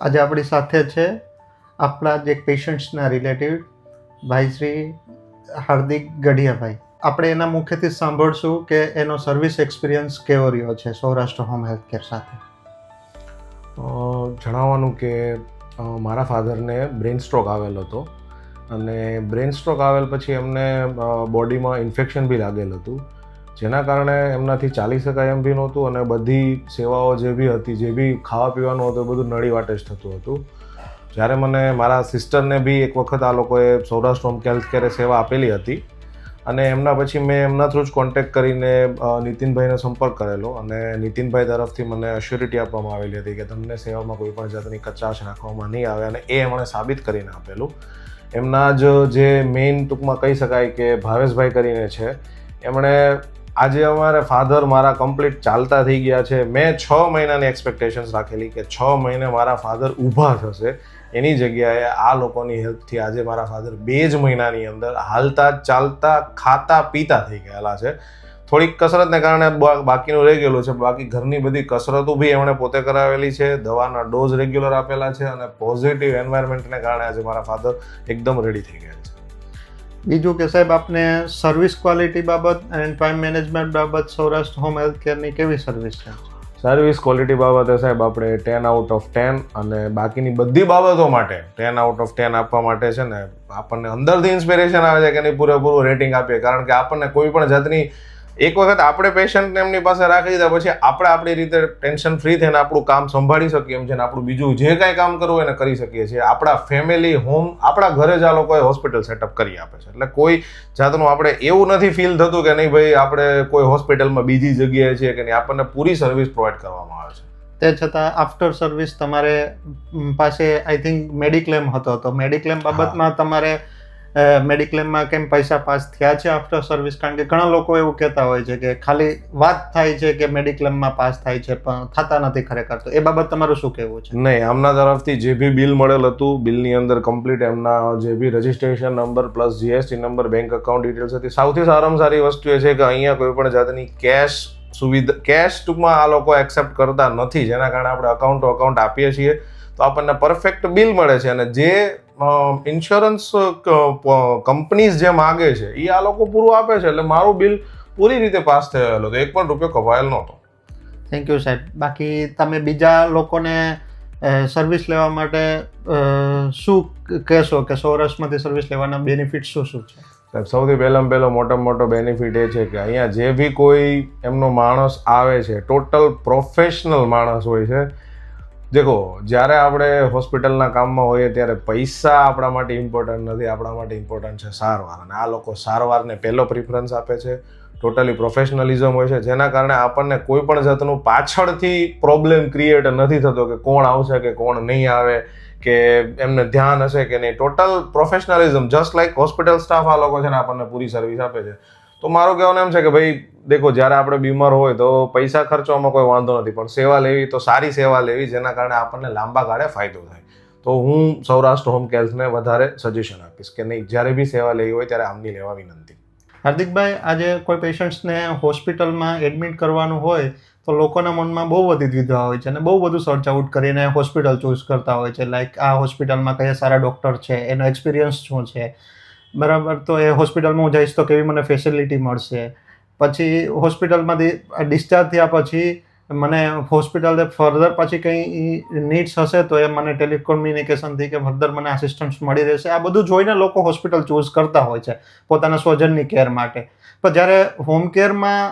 આજે આપણી સાથે છે આપણા જ એક પેશન્ટ્સના રિલેટિવ ભાઈ શ્રી હાર્દિક ગઢિયાભાઈ. આપણે એના મુખેથી સાંભળશું કે એનો સર્વિસ એક્સપિરિયન્સ કેવો રહ્યો છે સૌરાષ્ટ્ર હોમ હેલ્થ કેર સાથે. જણાવવાનું કે મારા ફાધરને બ્રેન સ્ટ્રોક આવેલો હતો અને બ્રેન સ્ટ્રોક આવેલ પછી એમને બોડીમાં ઇન્ફેક્શન બી લાગેલ હતું, જેના કારણે એમનાથી ચાલી શકાય એમ બી નહોતું અને બધી સેવાઓ જે બી હતી, જે બી ખાવા પીવાનું હતું, બધું નળી વાટે જ થતું હતું. જ્યારે મને મારા સિસ્ટરને બી એક વખત આ લોકોએ સૌરાષ્ટ્ર હોમ હેલ્થ કેરે સેવા આપેલી હતી અને એમના પછી મેં એમના થ્રુ જ કોન્ટેક્ટ કરીને નીતિનભાઈને સંપર્ક કરેલો અને નીતિનભાઈ તરફથી મને અશ્યોરિટી આપવામાં આવેલી હતી કે તમને સેવામાં કોઈ પણ જાતની કચાશ રાખવામાં નહીં આવે અને એ એમણે સાબિત કરીને આપેલું. એમના જ જે મેઇન ટૂંકમાં કહી શકાય કે ભાવેશભાઈ કરીને છે, એમણે આજે અમારે ફાધર મારા કમ્પ્લીટ ચાલતા થઈ ગયા છે. મેં 6 મહિનાની એક્સપેક્ટેશન્સ રાખેલી કે 6 મહિને મારા ફાધર ઊભા થશે, એની જગ્યાએ આ લોકોની હેલ્પથી આજે મારા ફાધર 2 જ મહિનાની અંદર હાલતા, ચાલતા, ખાતા, પીતા થઈ ગયેલા છે. થોડીક કસરતને કારણે બાકીનું રહી ગયેલું છે, બાકી ઘરની બધી કસરતો બી એમણે પોતે કરાવેલી છે, દવાના ડોઝ રેગ્યુલર આપેલા છે અને પોઝિટિવ એન્વાયરમેન્ટને કારણે આજે મારા ફાધર એકદમ રેડી થઈ ગયા છે. બીજું કે સાહેબ, આપને સર્વિસ ક્વોલિટી બાબત અને ટાઈમ મેનેજમેન્ટ બાબત સૌરાષ્ટ્ર હોમ હેલ્થ કેરની કેવી સર્વિસ છે? સર્વિસ ક્વોલિટી બાબતે સાહેબ આપણે 10 આઉટ ઓફ 10 અને બાકીની બધી બાબતો માટે 10 આઉટ ઓફ 10 આપવા માટે છે ને આપણને અંદરથી ઇન્સ્પિરેશન આવે છે કે નહીં પૂરેપૂરું રેટિંગ આપીએ, કારણ કે આપણને કોઈ પણ જાતની એક વખત આપણે પેશન્ટને એમની પાસે રાખી દીધા પછી આપણે આપણી રીતે ટેન્શન ફ્રી થઈને આપણું કામ સંભાળી શકીએ એમ છે ને આપણું બીજું જે કાંઈ કામ કરવું એને કરી શકીએ છીએ. આપણા ફેમિલી હોમ આપણા ઘરે જ આ લોકોએ હોસ્પિટલ સેટઅપ કરી આપે છે, એટલે કોઈ જાતનું આપણે એવું નથી ફીલ થતું કે નહીં ભાઈ આપણે કોઈ હોસ્પિટલમાં બીજી જગ્યાએ છીએ કે નહીં, આપણને પૂરી સર્વિસ પ્રોવાઈડ કરવામાં આવે છે. તે છતાં આફ્ટર સર્વિસ તમારે પાસે આઈ થિંક મેડિક્લેમ હતો, તો મેડિક્લેમ બાબતમાં તમારે મેડિક્લેમમાં કેમ પૈસા પાસ થયા છે આફ્ટર સર્વિસ? કારણ કે ઘણા લોકો એવું કહેતા હોય છે કે ખાલી વાત થાય છે કે મેડિક્લેમમાં પાસ થાય છે પણ થતા નથી ખરેખર, તો એ બાબત તમારું શું કહેવું છે? નહીં, આમના તરફથી જે બી બિલ મળેલ હતું, બિલની અંદર કમ્પ્લીટ એમના જે બી registration number plus GST number, bank account details હતી. સૌથી સારામાં સારી વસ્તુ એ છે કે અહીંયા કોઈ પણ જાતની કેશ સુવિધા, કેશ ટૂંકમાં આ લોકો એક્સેપ્ટ કરતા નથી, જેના કારણે આપણે અકાઉન્ટ આપીએ છીએ તો આપણને પરફેક્ટ બિલ મળે છે અને જે ઇન્સ્યોરન્સ કંપનીઝ જે માગે છે એ આ લોકો પૂરું આપે છે, એટલે મારું બિલ પૂરી રીતે પાસ થયેલું હતું, 1 પણ રૂપિયો કપાયેલ નહોતો. થેન્ક યુ સાહેબ. બાકી તમે બીજા લોકોને સર્વિસ લેવા માટે શું કહેશો કે સૌરાષ્ટ્રમાંથી સર્વિસ લેવાના બેનિફિટ શું શું છે? સાહેબ, સૌથી પહેલો મોટામાં મોટો બેનિફિટ એ છે કે અહીંયા જે બી કોઈ એમનો માણસ આવે છે ટોટલ પ્રોફેશનલ માણસ હોય છે. દેખો, જ્યારે આપણે હોસ્પિટલના કામમાં હોઈએ ત્યારે પૈસા આપણા માટે ઇમ્પોર્ટન્ટ નથી, આપણા માટે ઇમ્પોર્ટન્ટ છે સારવાર, અને આ લોકો સારવારને પહેલો પ્રિફરન્સ આપે છે. ટોટલી પ્રોફેશનલિઝમ હોય છે, જેના કારણે આપણને કોઈ પણ જાતનું પાછળથી પ્રોબ્લેમ ક્રિએટ નથી થતો કે કોણ આવશે કે કોણ નહીં આવે કે એમને ધ્યાન હશે કે નહીં. Total professionalism just like hospital staff આ લોકો છે ને આપણને પૂરી સર્વિસ આપે છે. તો મારું કહેવાનું એમ છે કે ભાઈ દેખો, જ્યારે આપણે બીમાર હોય તો પૈસા ખર્ચવામાં કોઈ વાંધો નથી, પણ સેવા લેવી તો સારી સેવા લેવી, જેના કારણે આપણને લાંબા ગાળે ફાયદો થાય. તો હું સૌરાષ્ટ્ર હોમ હેલ્થને વધારે સજેશન આપીશ કે નહીં, જ્યારે બી સેવા લેવી હોય ત્યારે આમની લેવા વિનંતી. હાર્દિકભાઈ, આજે કોઈ પેશન્ટ્સને હોસ્પિટલમાં એડમિટ કરવાનું હોય તો લોકોના મનમાં બહુ બધી દ્વિધા હોય છે અને બહુ બધું સર્ચ આઉટ કરીને હોસ્પિટલ ચૂઝ કરતા હોય છે, લાઈક આ હોસ્પિટલમાં કયા સારા ડૉક્ટર છે, એનો એક્સપિરિયન્સ શું છે, બરાબર, તો એ હોસ્પિટલમાં હું જઈશ તો કેવી મને ફેસિલિટી મળશે. પછી હોસ્પિટલમાંથી ડિસ્ચાર્જ થયા પછી મને હોસ્પિટલે ફર્ધર પછી કંઈ નીડ્સ હશે તો એ મને ટેલિકોમ્યુનિકેશનથી કે ફર્ધર મને આસિસ્ટન્સ મળી રહેશે. આ બધું જોઈને લોકો હોસ્પિટલ ચૂઝ કરતા હોય છે પોતાના સ્વજનની કેર માટે. પણ જ્યારે હોમ કેરમાં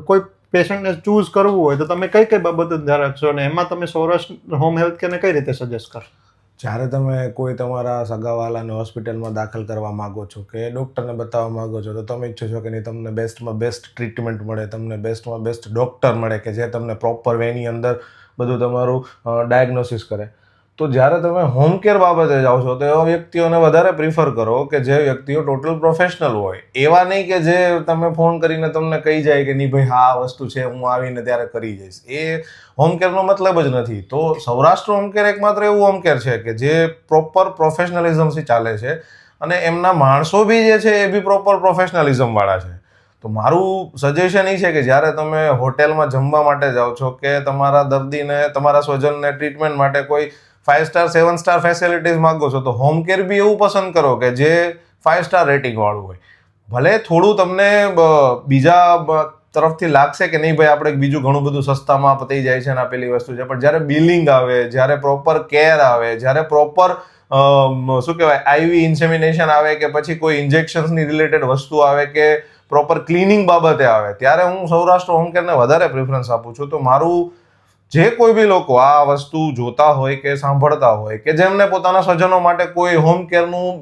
કોઈ પેશન્ટને ચૂઝ કરવું હોય તો તમે કઈ કઈ બાબતો ધ્યાન રાખશો અને એમાં તમે સૌરાષ્ટ્ર હોમ હેલ્થ કેરને કઈ રીતે સજેસ્ટ કરશો? જ્યારે તમે કોઈ તમારા સગાવાલાને હોસ્પિટલમાં દાખલ કરવા માગો છો કે ડૉક્ટરને બતાવવા માગો છો તો તમે ઈચ્છો છો કે નહીં તમને બેસ્ટમાં બેસ્ટ ટ્રીટમેન્ટ મળે, તમને બેસ્ટમાં બેસ્ટ ડૉક્ટર મળે કે જે તમને પ્રોપર વેની અંદર બધું તમારું ડાયગ્નોસિસ કરે. તો જ્યારે તમે હોમ કેર બાબતે જાઓ છો તો એવા વ્યક્તિઓને વધારે પ્રિફર કરો કે જે વ્યક્તિઓ ટોટલ પ્રોફેશનલ હોય, એવા નહીં કે જે તમે ફોન કરીને તમને કહી જાય કે નહીં ભાઈ હા આ વસ્તુ છે હું આવીને ત્યારે કરી જઈશ. એ હોમ કેરનો મતલબ જ નથી. તો સૌરાષ્ટ્ર હોમ કેર એકમાત્ર એવું હોમ કેર છે કે જે પ્રોપર પ્રોફેશનલિઝમથી ચાલે છે અને એમના માણસો બી જે છે એ બી પ્રોપર પ્રોફેશનલિઝમવાળા છે. તો મારું સજેશન એ છે કે જ્યારે તમે હોટેલમાં જમવા માટે જાઓ છો કે તમારા દર્દીને તમારા સ્વજનને ટ્રીટમેન્ટ માટે કોઈ 5 સ્ટાર 7 સ્ટાર ફેસિલિટીઝ માંગો છો તો હોમ કેર બી એવું પસંદ કરો કે જે 5 સ્ટાર રેટિંગ વાળું હોય. ભલે થોડું તમને બીજા તરફથી લાગશે કે નહીં ભાઈ આપણે બીજું ઘણું બધું સસ્તામાં પતી જાય છે ને આ પેલી વસ્તુ છે, પણ જ્યારે બિલિંગ આવે, જ્યારે પ્રોપર કેર આવે, જ્યારે પ્રોપર શું કહેવાય આઈવી ઇન્સેમિનેશન આવે કે પછી કોઈ ઇન્જેક્શન્સની રિલેટેડ વસ્તુ આવે કે પ્રોપર ક્લિનિંગ બાબતે આવે, ત્યારે હું સૌરાષ્ટ્ર હોમ કેરને વધારે પ્રેફરન્સ આપું છું. તો મારું જે કોઈ બી લોકો આ વસ્તુ જોતા હોય કે સાંભળતા હોય કે જેમને પોતાના સ્વજનો માટે કોઈ હોમ કેરનું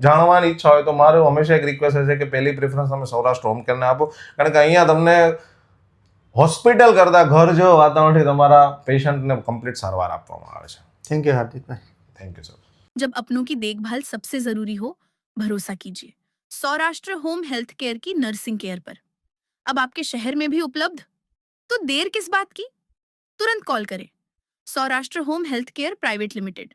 જાણવાની ઈચ્છા હોય, તો મારું હંમેશા એક રિક્વેસ્ટ છે કે પહેલી પ્રેફરન્સ તમે સૌરાષ્ટ્ર હોમ કેરને આપો, કારણ કે અહીંયા તમને હોસ્પિટલ કરતાં ઘર જેવા વાતાવરણથી તમારા પેશન્ટને કમ્પ્લીટ સારવાર આપવામાં આવે છે. Thank you Hardikbhai. Thank you sir. जब अपनों की देखभाल सबसे जरूरी हो, भरोसा कीजिए सौराष्ट्र होम हेल्थ केयर की नर्सिंग केयर पर. अब आपके शहर में भी उपलब्ध, तो देर किस बात की, तुरंत कॉल करें. Saurashtra home health care private limited,